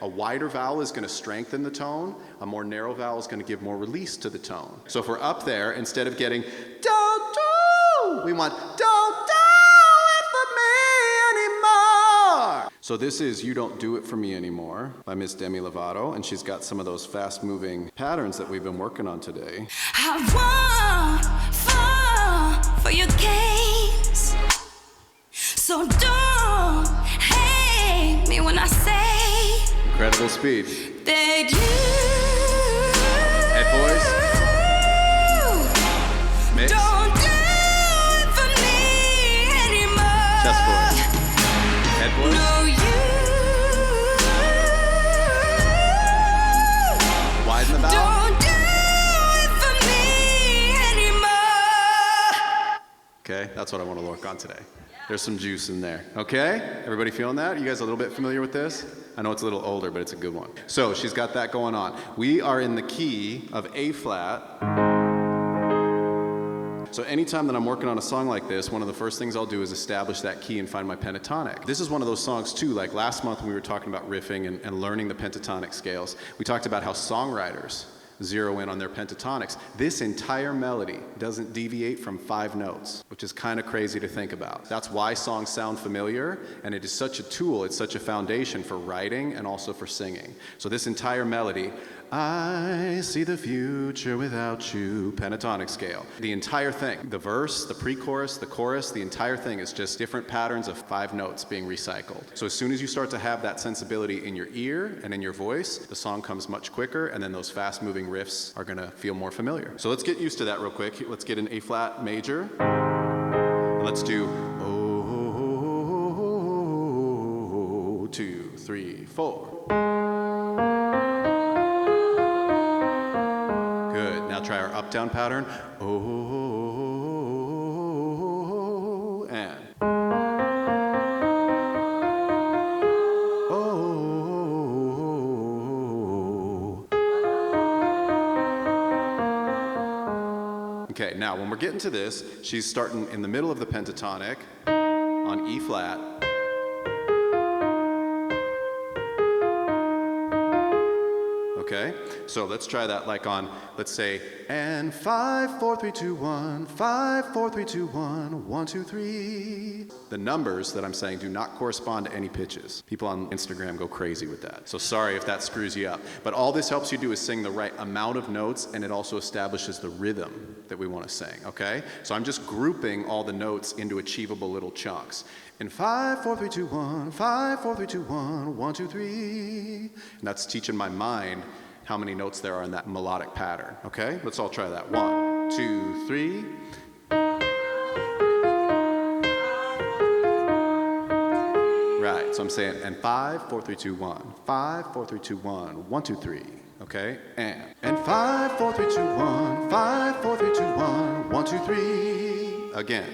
A wider vowel is going to strengthen the tone. A more narrow vowel is going to give more release to the tone. So if we're up there, instead of getting don't do, we want don't do it for me anymore. So this is You Don't Do It For Me Anymore by Miss Demi Lovato, and she's got some of those fast-moving patterns that we've been working on today. I won't fall for your games, so don't hate me when I say Incredible speed. that Head voice. Mix. don't do it for me anymore. Chest voice. Head voice. No, Widen the vowel. don't do it for me anymore. Okay, that's what I want to work on today. There's some juice in there. Okay? Everybody feeling that? You guys a little bit familiar with this? I know it's a little older, but it's a good one. So she's got that going on. We are in the key of A flat. So anytime that I'm working on a song like this, one of the first things I'll do is establish that key and find my pentatonic. This is one of those songs too, like last month when we were talking about riffing and learning the pentatonic scales, we talked about how songwriters zero in on their pentatonics. This entire melody doesn't deviate from 5 notes, which is kind of crazy to think about. That's why songs sound familiar, and it is such a tool, it's such a foundation for writing and also for singing. So this entire melody, I see the future without you, pentatonic scale. The entire thing, the verse, the pre-chorus, the chorus, the entire thing is just different patterns of 5 notes being recycled. So as soon as you start to have that sensibility in your ear and in your voice, the song comes much quicker, and then those fast-moving riffs are gonna feel more familiar. So let's get used to that real quick. Let's get an A flat major. And let's do 2, 3, 4. Good. Now try our up-down pattern. And. Okay, now when we're getting to this, she's starting in the middle of the pentatonic on E flat. Okay, so let's try that like on, let's say, and 5, 4, 3, 2, 1, 5, 4, 3, 2, 1, 1, 2, 3. The numbers that I'm saying do not correspond to any pitches. People on Instagram go crazy with that. So sorry if that screws you up. But all this helps you do is sing the right amount of notes, and it also establishes the rhythm that we want to sing, okay? So I'm just grouping all the notes into achievable little chunks. In 5, 4, 3, 2, 1, 5, 4, 3, 2, 1, 1, 2, 3. And that's teaching my mind how many notes there are in that melodic pattern, okay? Let's all try that. 1, 2, 3. Right, so I'm saying, and 5, 4, 3, 2, 1. 5, 4, 3, 2, 1, 1, 2, 3. Okay, and 5, 4, 3, 2, 1. 5, 4, 3, 2, 1, 1, 2, 3. Again.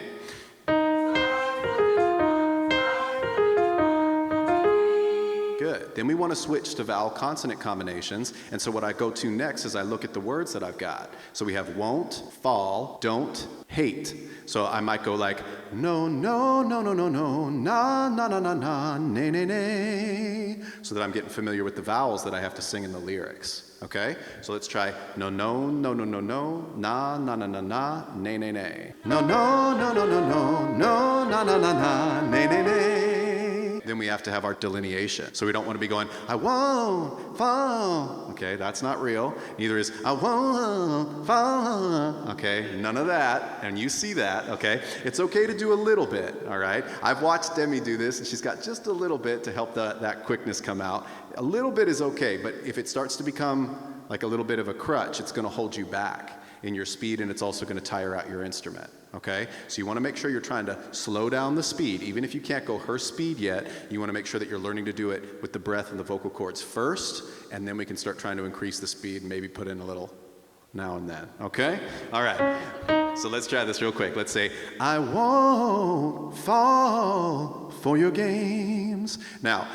Good. Then we want to switch to vowel consonant combinations, and so what I go to next is I look at the words that I've got. So we have won't, fall, don't, hate. So I might go like no, no, no, no, no, no, na, na, na, na, na, nay, nay, nay, so that I'm getting familiar with the vowels that I have to sing in the lyrics. Okay? So let's try no, no, no, no, no, no, na, na, na, na, na, nay, nay, nay. No, no, no, no, no, no, no, na, na, na, na, nay, nay, nay. Then we have to have our delineation. So we don't want to be going, I won't fall. Okay, that's not real. Neither is, I won't fall. Okay, none of that. And you see that, okay? It's okay to do a little bit, all right? I've watched Demi do this, and she's got just a little bit to help that quickness come out. A little bit is okay, but if it starts to become like a little bit of a crutch, it's going to hold you back in your speed, and it's also going to tire out your instrument, okay? So you want to make sure you're trying to slow down the speed. Even if you can't go her speed yet, you want to make sure that you're learning to do it with the breath and the vocal cords first, and then we can start trying to increase the speed and maybe put in a little now and then, okay? All right, so let's try this real quick. Let's say, I won't fall for your games. Now,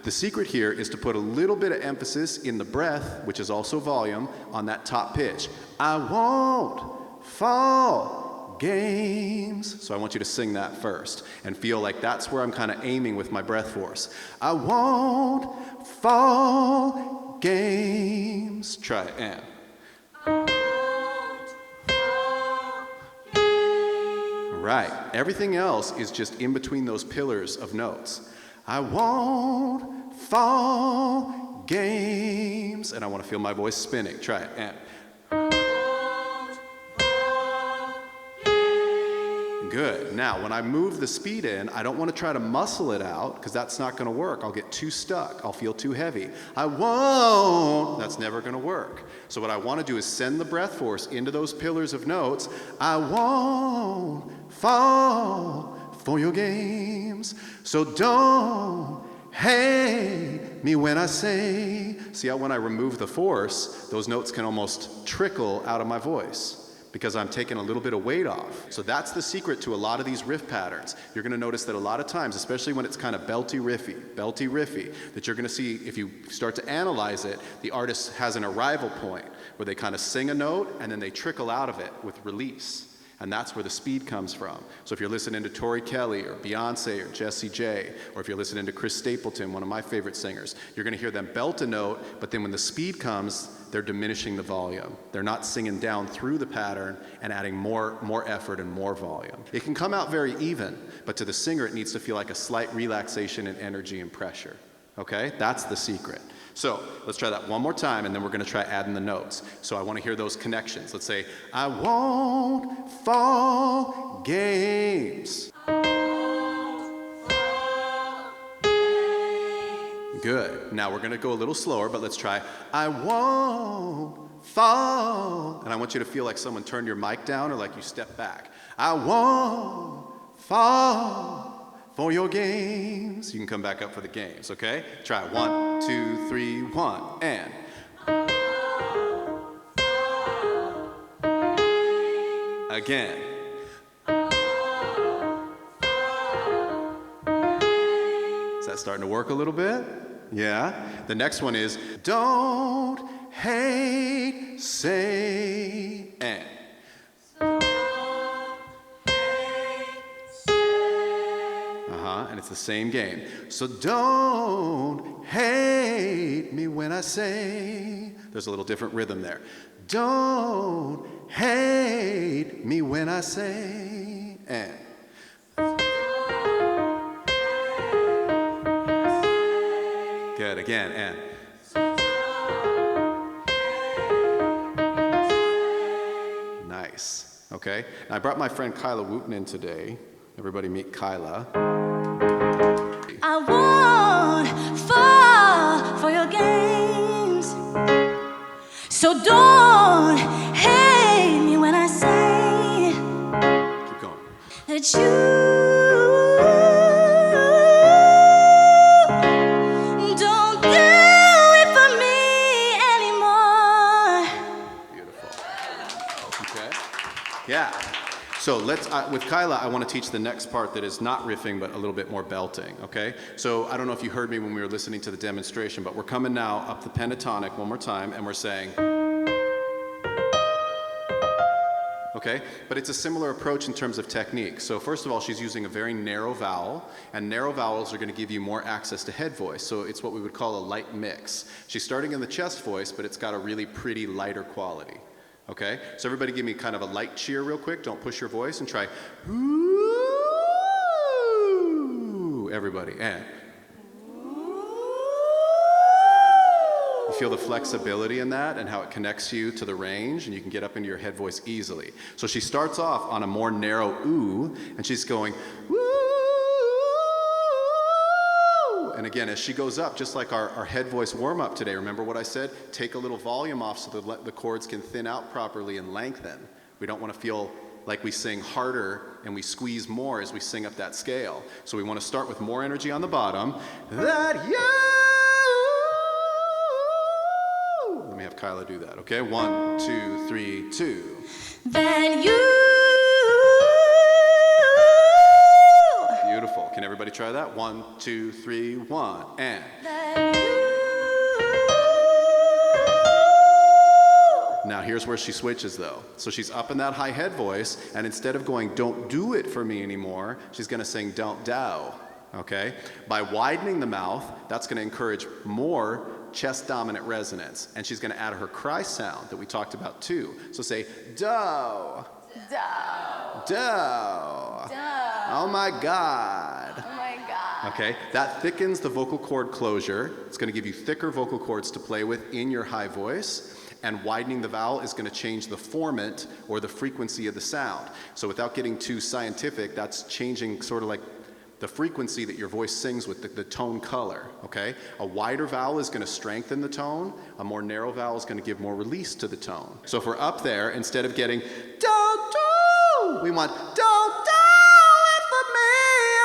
the secret here is to put a little bit of emphasis in the breath, which is also volume, on that top pitch. I won't fall games. So I want you to sing that first and feel like that's where I'm kind of aiming with my breath force. I won't fall games. Try it, and. Right. Everything else is just in between those pillars of notes. I won't fall games. And I want to feel my voice spinning. Try it, and. Good. Now, when I move the speed in, I don't want to try to muscle it out because that's not going to work. I'll get too stuck. I'll feel too heavy. I won't. That's never going to work. So what I want to do is send the breath force into those pillars of notes. I won't fall for your games. So don't hate me when I say. See how when I remove the force, those notes can almost trickle out of my voice, because I'm taking a little bit of weight off. So that's the secret to a lot of these riff patterns. You're gonna notice that a lot of times, especially when it's kind of belty riffy, that you're gonna see, if you start to analyze it, the artist has an arrival point where they kind of sing a note and then they trickle out of it with release. And that's where the speed comes from. So if you're listening to Tori Kelly or Beyonce or Jessie J, or if you're listening to Chris Stapleton, one of my favorite singers, you're gonna hear them belt a note, but then when the speed comes, they're diminishing the volume. They're not singing down through the pattern and adding more effort and more volume. It can come out very even, but to the singer, it needs to feel like a slight relaxation in energy and pressure. Okay? That's the secret. So let's try that one more time, and then we're going to try adding the notes. So I want to hear those connections. Let's say, I won't fall games. Good. Now we're going to go a little slower, but let's try, I won't fall. And I want you to feel like someone turned your mic down or like you step back. I won't fall for your games. You can come back up for the games, okay? Try 1, 2, 3, 1, and. Again. Is that starting to work a little bit? Yeah. The next one is, don't hate, say, and. And it's the same game. So don't hate me when I say. There's a little different rhythm there. Don't hate me when I say. And. Good. Again. And. Nice. Okay. Now I brought my friend Kaila Wooten in today. Everybody meet Kaila. I won't fall for your games. So don't hate me when I say. Keep going. That you don't do it for me anymore. Beautiful. Okay. Yeah. So let's, with Kaila, I want to teach the next part that is not riffing, but a little bit more belting, okay? So I don't know if you heard me when we were listening to the demonstration, but we're coming now up the pentatonic one more time, and we're saying, okay? But it's a similar approach in terms of technique. So first of all, she's using a very narrow vowel, and narrow vowels are going to give you more access to head voice. So it's what we would call a light mix. She's starting in the chest voice, but it's got a really pretty lighter quality. Okay, so everybody give me kind of a light cheer real quick. Don't push your voice and try, ooh, everybody, and. You feel the flexibility in that and how it connects you to the range, and you can get up into your head voice easily. So she starts off on a more narrow ooh, and she's going, woo. And again, as she goes up, just like our head voice warm-up today, remember what I said? Take a little volume off so that the chords can thin out properly and lengthen. We don't want to feel like we sing harder and we squeeze more as we sing up that scale. So we want to start with more energy on the bottom. That you. Let me have Kaila do that, okay? 1, 2, 3, 2. That you. Beautiful. Can everybody try that? 1, 2, 3, 1, and. Now here's here's where she switches though. So she's up in that high head voice, and instead of going, don't do it for me anymore, she's gonna sing, don't dow, okay? By widening the mouth, that's gonna encourage more chest dominant resonance. And she's gonna add her cry sound that we talked about too. So say, dow, Dow. dow, Dow. oh my God. Oh my God. Okay, that thickens the vocal cord closure. It's going to give you thicker vocal cords to play with in your high voice. And widening the vowel is going to change the formant or the frequency of the sound. So without getting too scientific, that's changing sort of like the frequency that your voice sings with, the tone color, okay? A wider vowel is going to strengthen the tone. A more narrow vowel is going to give more release to the tone. So if we're up there, instead of getting, don't do, we want, don't do it for me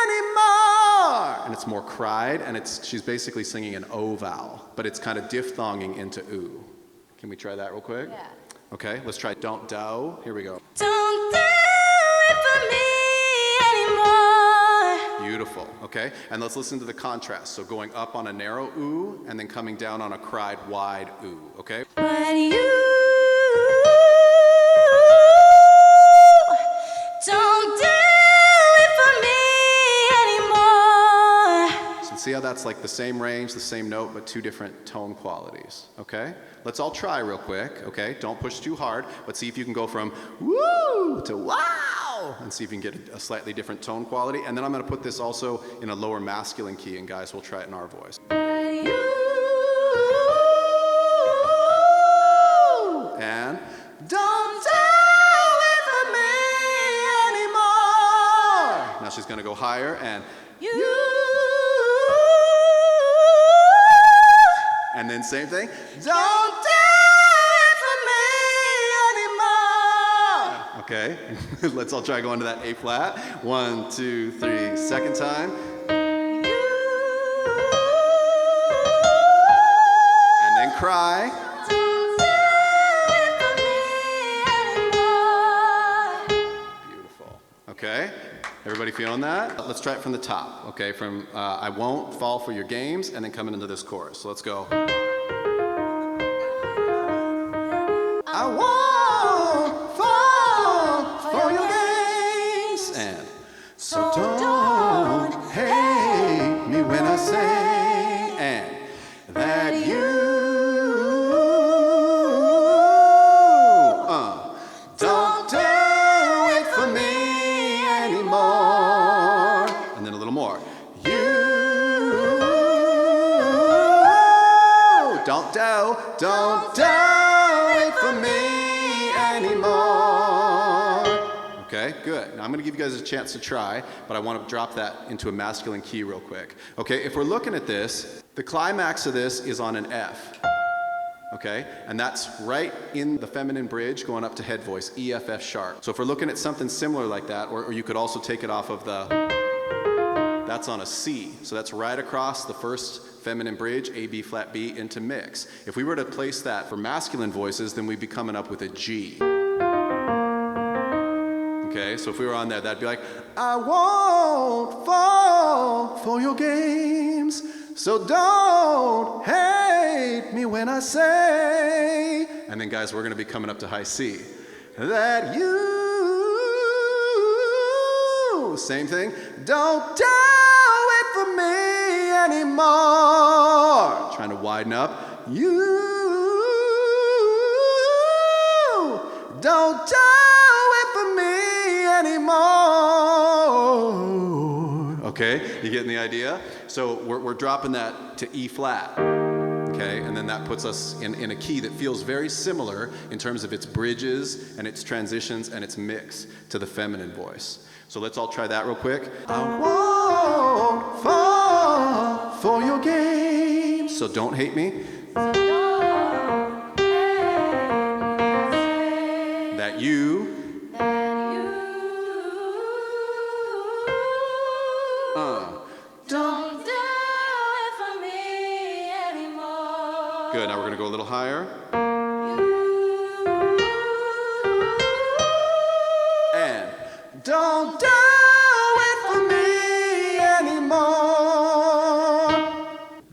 anymore. And it's more cried, and she's basically singing an O vowel, but it's kind of diphthonging into oo. Can we try that real quick? Yeah. Okay, let's try don't do. Here we go. Don't do it for me anymore. Beautiful, okay? And let's listen to the contrast. So going up on a narrow oo and then coming down on a cried wide oo, okay? But you don't do it for me anymore. So see how that's like the same range, the same note, but two different tone qualities, okay? Let's all try real quick, okay? Don't push too hard, but see if you can go from woo to wow, and see if you can get a slightly different tone quality. And then I'm gonna put this also in a lower masculine key, and guys, we'll try it in our voice. And don't do it for me anymore. Now she's gonna go higher, and and then same thing. Don't do it for me anymore. Okay, let's all try going to that A flat. 1, 2, 3, second time. And then cry. Beautiful. Okay, everybody feeling that? Let's try it from the top. Okay, from I won't fall for your games, and then coming into this chorus. So let's go. I won't fall for your games. And so don't hate me when I say and that you don't do it for me anymore. And then a little more. You don't do it for me anymore. Okay, good. Now I'm going to give you guys a chance to try, but I want to drop that into a masculine key real quick. Okay, if we're looking at this, the climax of this is on an F. Okay, and that's right in the feminine bridge going up to head voice, E, F, F sharp. So if we're looking at something similar like that, or you could also take it off of that's on a C. So that's right across the first feminine bridge, A, B, flat B, into mix. If we were to place that for masculine voices, then we'd be coming up with a G. Okay, so if we were on there, that'd be like, I won't fall for your games, so don't hate me when I say. And then guys, we're gonna be coming up to high C. That you, same thing, don't do it for me anymore. Trying to widen up. You don't do it for me anymore. Okay, you getting the idea? So we're dropping that to E flat. Okay, and then that puts us in a key that feels very similar in terms of its bridges and its transitions and its mix to the feminine voice. So let's all try that real quick. I won't fall for your games, so don't hate me. That you Don't do it for me anymore. Good, now we're gonna go a little higher. And don't do it for me anymore.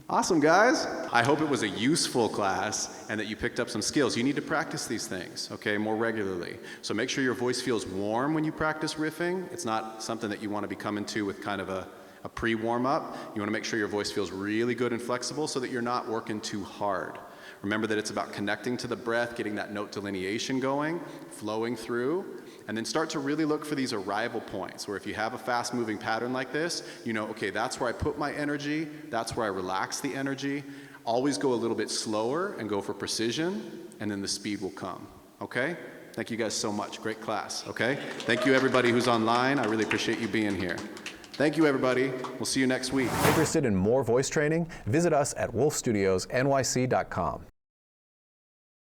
Awesome, guys. I hope it was a useful class and that you picked up some skills. You need to practice these things, okay, more regularly. So make sure your voice feels warm when you practice riffing. It's not something that you want to be coming to with kind of a pre-warm-up. You want to make sure your voice feels really good and flexible so that you're not working too hard. Remember that it's about connecting to the breath, getting that note delineation going, flowing through, and then start to really look for these arrival points where if you have a fast-moving pattern like this, you know, okay, that's where I put my energy, that's where I relax the energy. Always go a little bit slower and go for precision, and then the speed will come, okay? Thank you guys so much. Great class, okay? Thank you, everybody who's online. I really appreciate you being here. Thank you, everybody. We'll see you next week. Interested in more voice training? Visit us at wolfstudiosnyc.com.